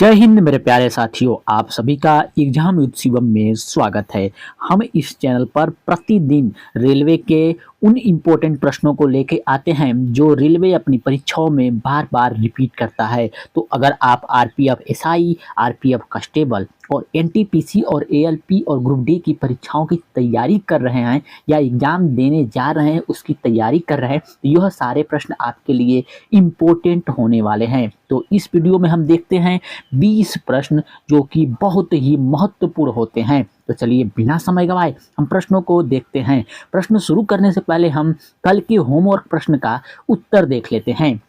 जय हिंद मेरे प्यारे साथियों, आप सभी का एग्जाम विद शिवम में स्वागत है। हम इस चैनल पर प्रतिदिन रेलवे के उन इम्पोर्टेंट प्रश्नों को लेके आते हैं जो रेलवे अपनी परीक्षाओं में बार बार रिपीट करता है। तो अगर आप आरपीएफ एसआई, आरपीएफ कांस्टेबल और एनटीपीसी और एएलपी और ग्रुप डी की परीक्षाओं की तैयारी कर रहे हैं या एग्जाम देने जा रहे हैं, उसकी तैयारी कर रहे हैं, तो यह सारे प्रश्न आपके लिए इम्पोर्टेंट होने वाले हैं। तो इस वीडियो में हम देखते हैं 20 प्रश्न जो कि बहुत ही महत्वपूर्ण होते हैं। तो चलिए बिना समय गवाए हम प्रश्नों को देखते हैं। प्रश्न शुरू करने से पहले हम कल के होमवर्क प्रश्न का उत्तर देख लेते हैं।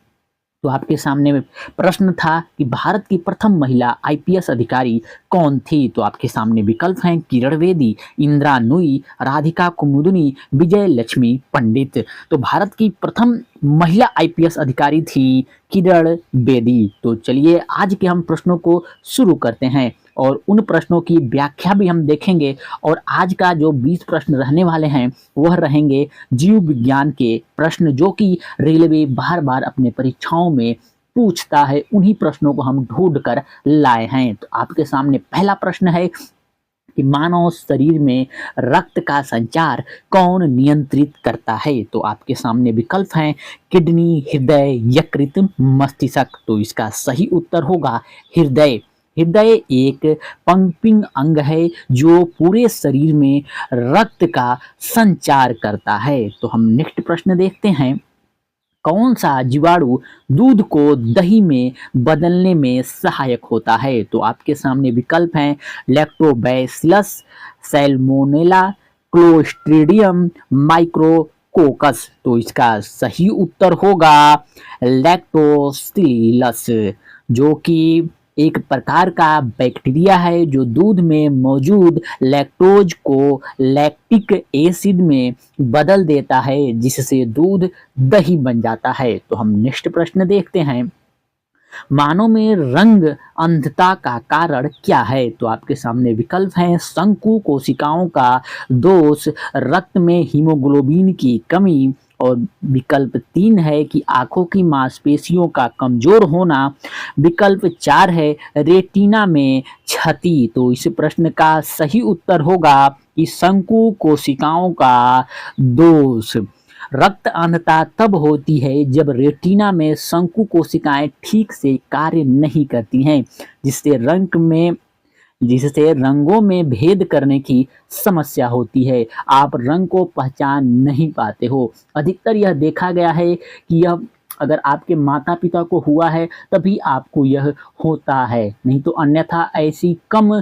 तो आपके सामने में प्रश्न था कि भारत की प्रथम महिला आईपीएस अधिकारी कौन थी। तो आपके सामने विकल्प हैं किरण बेदी, इंदिरा नूई, राधिका कुमुदनी, विजय लक्ष्मी पंडित। तो भारत की प्रथम महिला आईपीएस अधिकारी थी किरण बेदी। तो चलिए आज के हम प्रश्नों को शुरू करते हैं और उन प्रश्नों की व्याख्या भी हम देखेंगे। और आज का जो 20 प्रश्न रहने वाले हैं वह रहेंगे जीव विज्ञान के प्रश्न, जो कि रेलवे बार बार अपने परीक्षाओं में पूछता है। उन्हीं प्रश्नों को हम ढूंढ कर लाए हैं। तो आपके सामने पहला प्रश्न है कि मानव शरीर में रक्त का संचार कौन नियंत्रित करता है। तो आपके सामने विकल्प हैं किडनी, हृदय, यकृत, मस्तिष्क। तो इसका सही उत्तर होगा हृदय। हृदय एक पंपिंग अंग है जो पूरे शरीर में रक्त का संचार करता है। तो हम नेक्स्ट प्रश्न देखते हैं, कौन सा जीवाणु दूध को दही में बदलने में सहायक होता है। तो आपके सामने विकल्प हैं लैक्टोबैसिलस, सैल्मोनेला, क्लोस्ट्रीडियम, माइक्रोकोकस। तो इसका सही उत्तर होगा लैक्टोसिलस, जो कि एक प्रकार का बैक्टीरिया है जो दूध में मौजूद लैक्टोज को लैक्टिक एसिड में बदल देता है, जिससे दूध दही बन जाता है। तो हम नेक्स्ट प्रश्न देखते हैं, मानव में रंग अंधता का कारण क्या है। तो आपके सामने विकल्प हैं शंकु कोशिकाओं का दोष, रक्त में हीमोग्लोबिन की कमी, और विकल्प 3 है कि आंखों की मांसपेशियों का कमजोर होना, विकल्प 4 है रेटिना में क्षति। तो इस प्रश्न का सही उत्तर होगा कि शंकु कोशिकाओं का दोष। रक्त अंधता तब होती है जब रेटिना में शंकु कोशिकाएं ठीक से कार्य नहीं करती हैं, जिससे रंगों में भेद करने की समस्या होती है। आप रंग को पहचान नहीं पाते हो। अधिकतर यह देखा गया है कि यह अगर आपके माता पिता को हुआ है तभी आपको यह होता है, नहीं तो अन्यथा ऐसी कम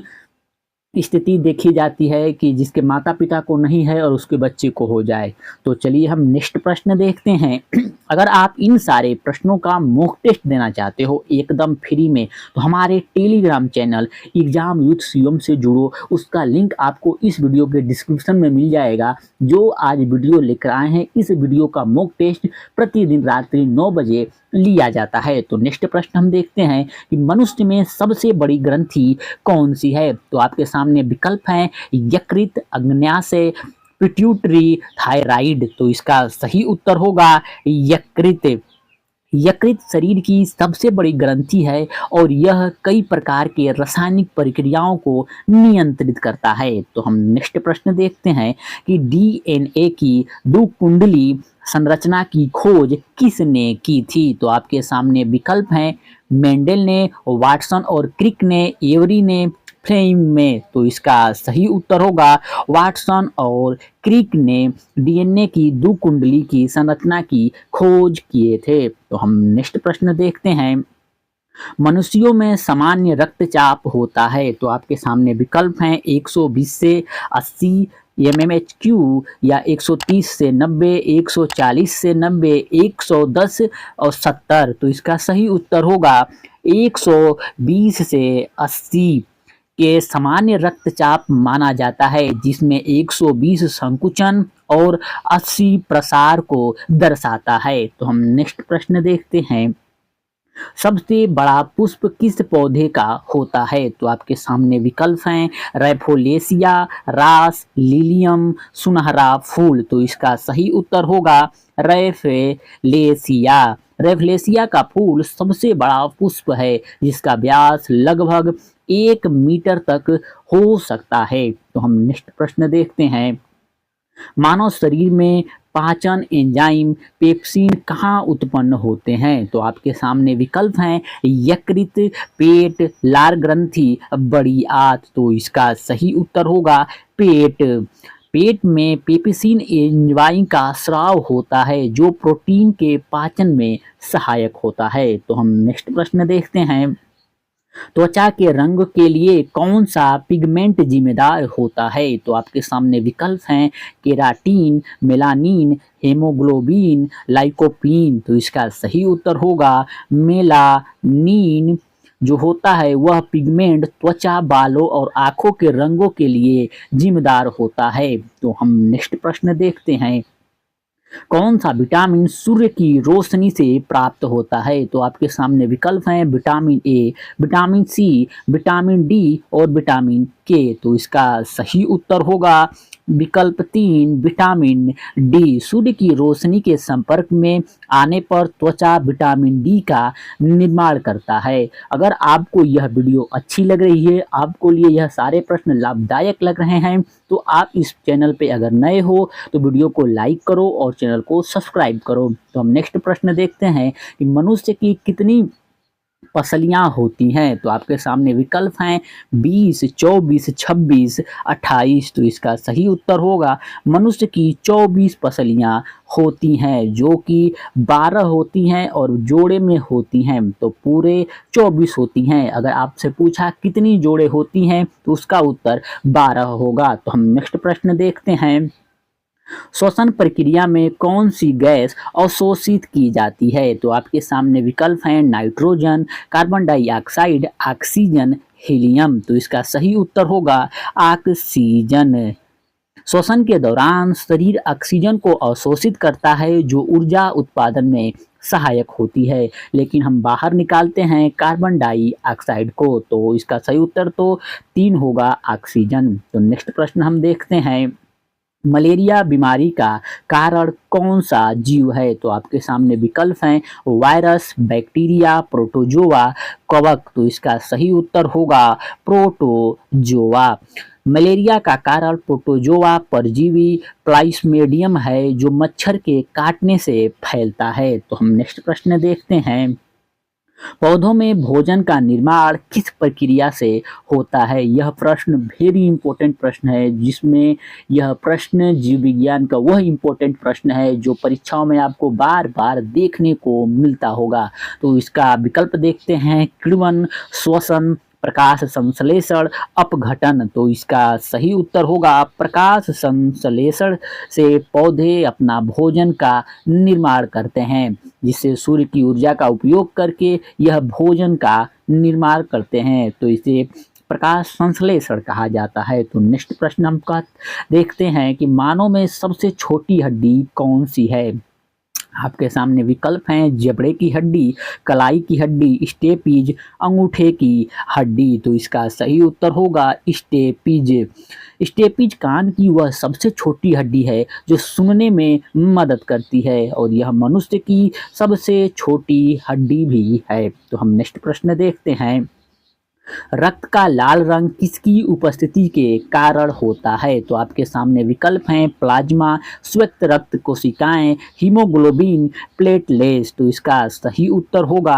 स्थिति देखी जाती है कि जिसके माता पिता को नहीं है और उसके बच्चे को हो जाए। तो चलिए हम नेक्स्ट प्रश्न देखते हैं। अगर आप इन सारे प्रश्नों का मॉक टेस्ट देना चाहते हो एकदम फ्री में, तो हमारे Telegram channel exam with Shivam से जुड़ो। उसका लिंक आपको इस वीडियो के डिस्क्रिप्शन में मिल जाएगा। जो आज वीडियो लेकर आए हैं, इस वीडियो का मॉक टेस्ट प्रतिदिन रात्रि 9 बजे लिया जाता है। तो नेक्स्ट प्रश्न हम देखते हैं कि मनुष्य में सबसे बड़ी ग्रंथि कौन सी है। तो आपके सामने विकल्प हैं यकृत, अग्न्याशय, पिट्यूटरी, थायराइड। तो इसका सही उत्तर होगा यकृत। यकृत शरीर की सबसे बड़ी ग्रंथि है और यह कई प्रकार के रासायनिक प्रक्रियाओं को नियंत्रित करता है। तो हम नेक्स्ट प्रश्न देखते हैं कि डीएनए की दो कुंडली संरचना की खोज किसने की थी। तो आपके सामने विकल्प हैं मेंडल ने, वाटसन और क्रिक ने, एवरी ने, फ्रेम में। तो इसका सही उत्तर होगा वाटसन और क्रिक ने डीएनए की दो कुंडली की संरचना की खोज किए थे। तो हम नेक्स्ट प्रश्न देखते हैं, मनुष्यों में सामान्य रक्तचाप होता है। तो आपके सामने विकल्प हैं 120 से 80 mmHg या 130 से 90, 140 से 90, 110 और 70। तो इसका सही उत्तर होगा 120 से 80 के सामान्य रक्तचाप माना जाता है, जिसमें 120 संकुचन और 80 प्रसार को दर्शाता है। तो हम नेक्स्ट प्रश्न देखते हैं, सबसे बड़ा पुष्प किस पौधे का होता है? तो आपके सामने विकल्प हैं रैफोलेसिया, रास, लिलियम, सुनहरा फूल। तो इसका सही उत्तर होगा रैफेलेसिया। रैफलेसिया का फूल सबसे बड़ा पुष्प है जिसका व्यास लगभग 1 मीटर तक हो सकता है। तो हम नेक्स्ट प्रश्न देखते हैं। मानव शरीर में पाचन एंजाइम पेप्सिन कहाँ उत्पन्न होते हैं? तो आपके सामने विकल्प हैं यकृत, पेट, लार ग्रंथि, बड़ी आंत। तो इसका सही उत्तर होगा पेट। पेट में पेप्सिन एंजाइम का स्राव होता है जो प्रोटीन के पाचन में सहायक होता है। तो हम नेक्स्ट प्रश्न देखते हैं। त्वचा के रंग के लिए कौन सा पिगमेंट जिम्मेदार होता है? तो आपके सामने विकल्प हैं केराटिन, मेलानिन, हेमोग्लोबिन, लाइकोपीन। तो इसका सही उत्तर होगा मेलानिन। जो होता है वह पिगमेंट त्वचा, बालों और आंखों के रंगों के लिए जिम्मेदार होता है। तो हम नेक्स्ट प्रश्न देखते हैं। कौन सा विटामिन सूर्य की रोशनी से प्राप्त होता है? तो आपके सामने विकल्प हैं vitamin A, vitamin C, vitamin D और विटामिन के। तो इसका सही उत्तर होगा विकल्प 3 विटामिन डी। सूर्य की रोशनी के संपर्क में आने पर त्वचा विटामिन डी का निर्माण करता है। अगर आपको यह वीडियो अच्छी लग रही है, आपको लिए यह सारे प्रश्न लाभदायक लग रहे हैं, तो आप इस चैनल पे अगर नए हो तो वीडियो को लाइक करो और चैनल को सब्सक्राइब करो। तो हम नेक्स्ट प्रश्न देखते हैं कि मनुष्य की कितनी पसलियाँ होती हैं? तो आपके सामने विकल्प हैं 20, 24, 26, 28। तो इसका सही उत्तर होगा मनुष्य की 24 पसलियाँ होती हैं जो कि 12 होती हैं और जोड़े में होती हैं तो पूरे 24 होती हैं। अगर आपसे पूछा कितनी जोड़े होती हैं तो उसका उत्तर 12 होगा। तो हम नेक्स्ट प्रश्न देखते हैं। श्वसन प्रक्रिया में कौन सी गैस अवशोषित की जाती है? तो आपके सामने विकल्प हैं nitrogen, carbon dioxide, oxygen, helium. तो इसका सही उत्तर होगा ऑक्सीजन। श्वसन के दौरान शरीर ऑक्सीजन को अवशोषित करता है जो ऊर्जा उत्पादन में सहायक होती है, लेकिन हम बाहर निकालते हैं कार्बन डाइऑक्साइड को। तो इसका सही उत्तर तो 3 होगा ऑक्सीजन। तो नेक्स्ट प्रश्न हम देखते हैं। मलेरिया बीमारी का कारण कौन सा जीव है? तो आपके सामने विकल्प हैं वायरस, बैक्टीरिया, प्रोटोजोआ, कवक। तो इसका सही उत्तर होगा प्रोटोजोआ। मलेरिया का कारण प्रोटोजोआ परजीवी प्लाज्मोडियम है जो मच्छर के काटने से फैलता है। तो हम नेक्स्ट प्रश्न देखते हैं। पौधों में भोजन का निर्माण किस प्रक्रिया से होता है? यह प्रश्न वेरी इंपॉर्टेंट प्रश्न है, जिसमें यह प्रश्न जीव विज्ञान का वह इंपॉर्टेंट प्रश्न है जो परीक्षाओं में आपको बार बार देखने को मिलता होगा। तो इसका विकल्प देखते हैं किण्वन, श्वसन, प्रकाश संश्लेषण, अपघटन। तो इसका सही उत्तर होगा प्रकाश संश्लेषण से पौधे अपना भोजन का निर्माण करते हैं, जिससे सूर्य की ऊर्जा का उपयोग करके यह भोजन का निर्माण करते हैं। तो इसे प्रकाश संश्लेषण कहा जाता है। तो नेक्स्ट प्रश्न हम देखते हैं कि मानव में सबसे छोटी हड्डी कौन सी है? आपके सामने विकल्प हैं जबड़े की हड्डी, कलाई की हड्डी, स्टेपीज, अंगूठे की हड्डी। तो इसका सही उत्तर होगा स्टेपीज। स्टेपीज कान की वह सबसे छोटी हड्डी है जो सुनने में मदद करती है और यह मनुष्य की सबसे छोटी हड्डी भी है। तो हम नेक्स्ट प्रश्न देखते हैं। रक्त का लाल रंग किसकी उपस्थिति के कारण होता है? तो आपके सामने विकल्प हैं प्लाज्मा, श्वेत रक्त कोशिकाएं, हीमोग्लोबिन, प्लेटलेट्स। तो इसका सही उत्तर होगा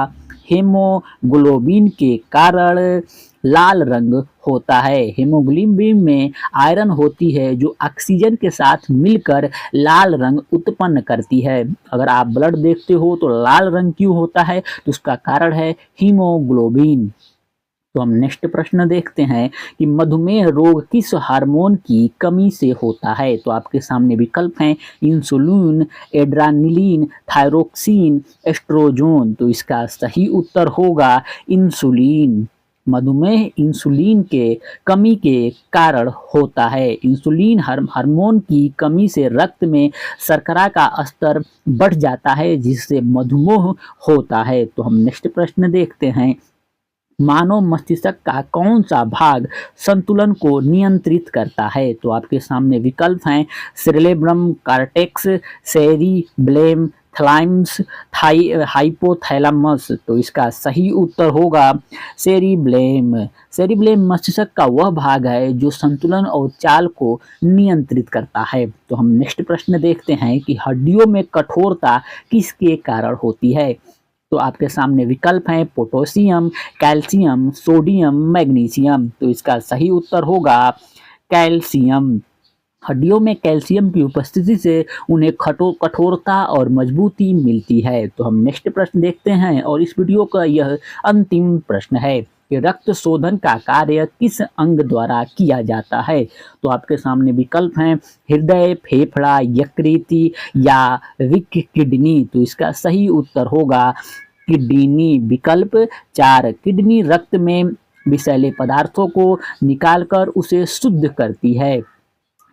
हेमोग्लोबिन के कारण लाल रंग होता है। हेमोग्लोबिन में आयरन होती है जो ऑक्सीजन के साथ मिलकर लाल रंग उत्पन्न करती है। अगर आप ब्लड देखते हो तो लाल रंग क्यों होता है, तो उसका कारण है हीमोग्लोबिन। तो हम नेक्स्ट प्रश्न देखते हैं कि मधुमेह रोग किस हार्मोन की कमी से होता है? तो आपके सामने विकल्प हैं इंसुलिन, एड्रेनालिन, थायरोक्सिन, एस्ट्रोजन। तो इसका सही उत्तर होगा इंसुलिन। मधुमेह इंसुलिन के कमी के कारण होता है। इंसुलिन हार्मोन की कमी से रक्त में शर्करा का स्तर बढ़ जाता है जिससे मधुमेह होता है। तो हम नेक्स्ट प्रश्न देखते हैं, मानव मस्तिष्क का कौन सा भाग संतुलन को नियंत्रित करता है? तो आपके सामने विकल्प हैं सेरेब्रम, कॉर्टेक्स, सेरिब्लेम, थैलेमस, हाइपोथैलेमस। तो इसका सही उत्तर होगा सेरिब्लेम। सेरिब्लेम मस्तिष्क का वह भाग है जो संतुलन और चाल को नियंत्रित करता है। तो हम नेक्स्ट प्रश्न देखते हैं कि हड्डियों में कठोरता किसके कारण होती है? तो आपके सामने विकल्प हैं पोटेशियम, कैल्शियम, सोडियम, मैग्नीशियम। तो इसका सही उत्तर होगा कैल्शियम। हड्डियों में कैल्शियम की उपस्थिति से उन्हें कठोरता और मजबूती मिलती है। तो हम नेक्स्ट प्रश्न देखते हैं और इस वीडियो का यह अंतिम प्रश्न है कि रक्त शोधन का कार्य किस अंग द्वारा किया जाता है? तो आपके सामने विकल्प हैं हृदय, फेफड़ा, यकृत या रिक किडनी। तो इसका सही उत्तर होगा किडनी। विकल्प 4, किडनी रक्त में विषैले पदार्थों को निकालकर उसे शुद्ध करती है।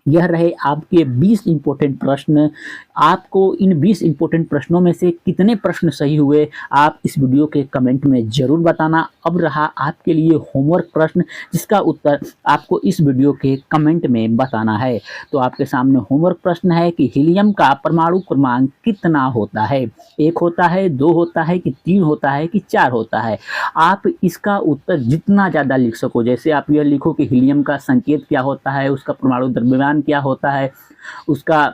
यह रहे आपके 20 इंपॉर्टेंट प्रश्न। आपको इन 20 इंपॉर्टेंट प्रश्नों में से कितने प्रश्न सही हुए आप इस वीडियो के कमेंट में ज़रूर बताना। अब रहा आपके लिए होमवर्क प्रश्न जिसका उत्तर आपको इस वीडियो के कमेंट में बताना है। तो आपके सामने होमवर्क प्रश्न है कि हीलियम का परमाणु क्रमांक कितना होता है? 1 होता है, 2 होता है कि 3 होता है कि 4 होता है? आप इसका उत्तर जितना ज़्यादा लिख सको, जैसे आप यह लिखो कि हीलियम का संकेत क्या होता है, उसका परमाणु द्रव्यमान क्या होता है, उसका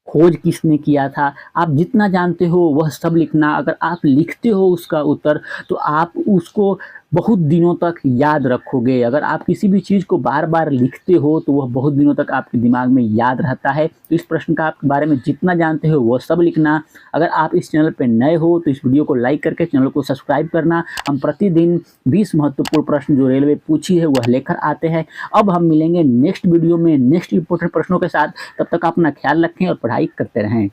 खोज किसने किया था, आप जितना जानते हो वह सब लिखना। अगर आप लिखते हो उसका उत्तर तो आप उसको बहुत दिनों तक याद रखोगे। अगर आप किसी भी चीज़ को बार बार लिखते हो तो वह बहुत दिनों तक आपके दिमाग में याद रहता है। तो इस प्रश्न का आपके बारे में जितना जानते हो वह सब लिखना। अगर आप इस चैनल पर नए हो तो इस वीडियो को लाइक करके चैनल को सब्सक्राइब करना। हम प्रतिदिन 20 महत्वपूर्ण प्रश्न जो रेलवे पूछी है वह लेकर आते हैं। अब हम मिलेंगे नेक्स्ट वीडियो में नेक्स्ट इंपॉर्टेंट प्रश्नों के साथ। तब तक अपना ख्याल रखें और पढ़ाई करते रहें।